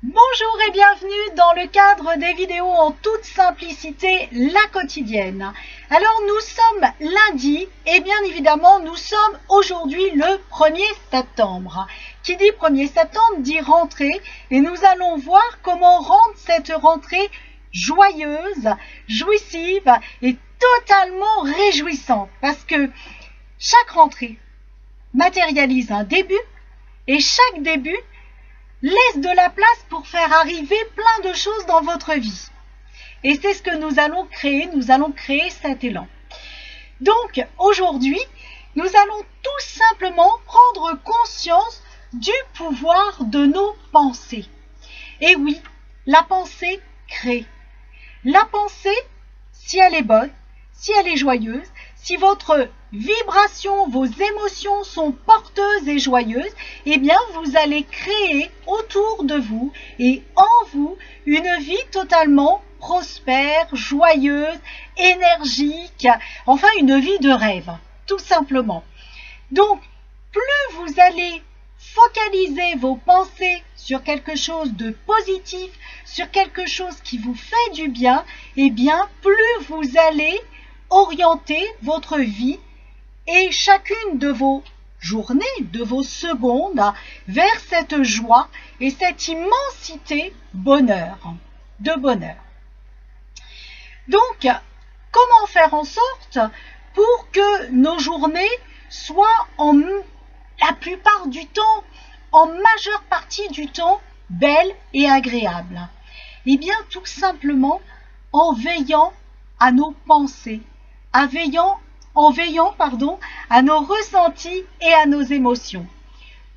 Bonjour et bienvenue dans le cadre des vidéos en toute simplicité, la quotidienne. Alors nous sommes lundi et bien évidemment nous sommes aujourd'hui le 1er septembre. Qui dit 1er septembre dit rentrée et nous allons voir comment rendre cette rentrée joyeuse, jouissive et totalement réjouissante. Parce que chaque rentrée matérialise un début et chaque début laisse de la place pour faire arriver plein de choses dans votre vie. Et c'est ce que nous allons créer cet élan. Donc aujourd'hui, nous allons tout simplement prendre conscience du pouvoir de nos pensées. Et oui, la pensée crée. La pensée, si elle est bonne, si elle est joyeuse, si votre vibration, vos émotions sont porteuses et joyeuses, eh bien vous allez créer autour de vous et en vous une vie totalement prospère, joyeuse, énergique, enfin une vie de rêve, tout simplement. Donc, plus vous allez focaliser vos pensées sur quelque chose de positif, sur quelque chose qui vous fait du bien, eh bien plus vous allez orienter votre vie et chacune de vos journées, de vos secondes, vers cette joie et cette immensité de bonheur. Donc, comment faire en sorte pour que nos journées soient la plupart du temps, en majeure partie du temps, belles et agréables? Eh bien, tout simplement en veillant à nos pensées, en veillant à nos ressentis et à nos émotions.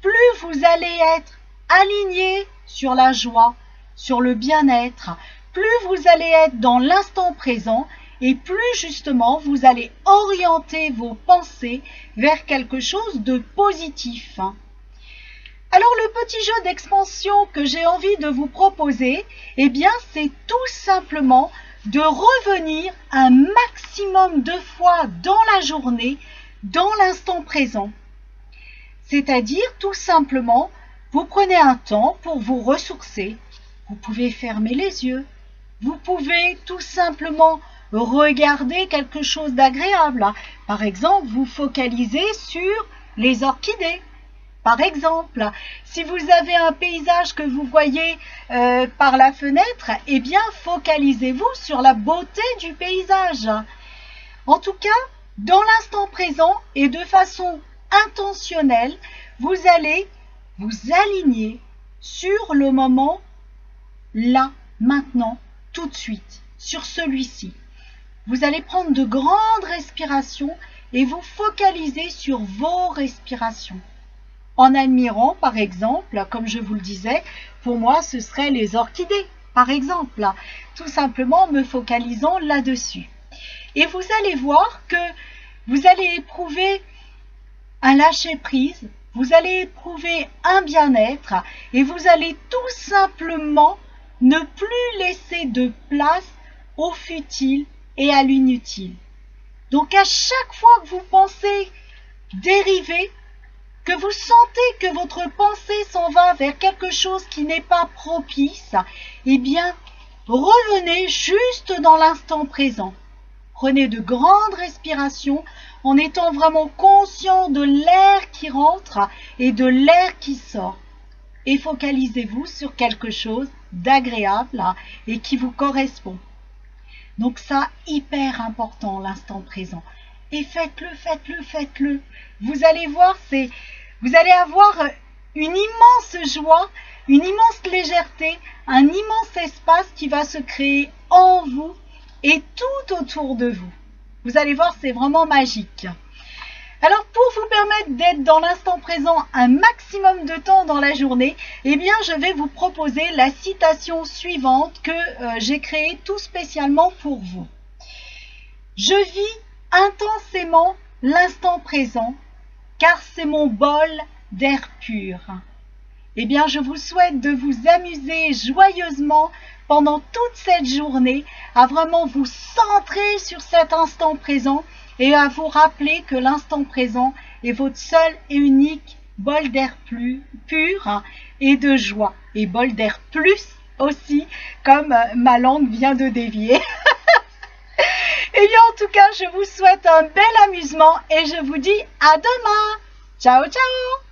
Plus vous allez être aligné sur la joie, sur le bien-être, plus vous allez être dans l'instant présent et plus justement vous allez orienter vos pensées vers quelque chose de positif. Alors le petit jeu d'expansion que j'ai envie de vous proposer, eh bien c'est tout simplement de revenir un maximum de fois dans la journée, dans l'instant présent. C'est-à-dire, tout simplement, vous prenez un temps pour vous ressourcer. Vous pouvez fermer les yeux. Vous pouvez tout simplement regarder quelque chose d'agréable. Par exemple, vous focalisez sur les orchidées. Par exemple, si vous avez un paysage que vous voyez par la fenêtre, eh bien, focalisez-vous sur la beauté du paysage. En tout cas, dans l'instant présent et de façon intentionnelle, vous allez vous aligner sur le moment, là, maintenant, tout de suite, sur celui-ci. Vous allez prendre de grandes respirations et vous focaliser sur vos respirations. En admirant, par exemple, comme je vous le disais, pour moi, ce seraient les orchidées, par exemple, tout simplement me focalisant là-dessus. Et vous allez voir que vous allez éprouver un lâcher-prise, vous allez éprouver un bien-être et vous allez tout simplement ne plus laisser de place au futile et à l'inutile. Donc à chaque fois que vous pensez dériver, que vous sentez que votre pensée s'en va vers quelque chose qui n'est pas propice, eh bien, revenez juste dans l'instant présent. Prenez de grandes respirations en étant vraiment conscient de l'air qui rentre et de l'air qui sort. Et focalisez-vous sur quelque chose d'agréable et qui vous correspond. Donc ça, hyper important, l'instant présent. Et faites-le. Vous allez voir, vous allez avoir une immense joie, une immense légèreté, un immense espace qui va se créer en vous et tout autour de vous. Vous allez voir, c'est vraiment magique. Alors, pour vous permettre d'être dans l'instant présent un maximum de temps dans la journée, eh bien, je vais vous proposer la citation suivante que j'ai créée tout spécialement pour vous. Je vis intensément l'instant présent, car c'est mon bol d'air pur. Eh bien, je vous souhaite de vous amuser joyeusement pendant toute cette journée, à vraiment vous centrer sur cet instant présent et à vous rappeler que l'instant présent est votre seul et unique bol d'air plus pur hein, et de joie. Et bol d'air plus aussi, comme ma langue vient de dévier. Et bien en tout cas, je vous souhaite un bel amusement et je vous dis à demain. Ciao, ciao!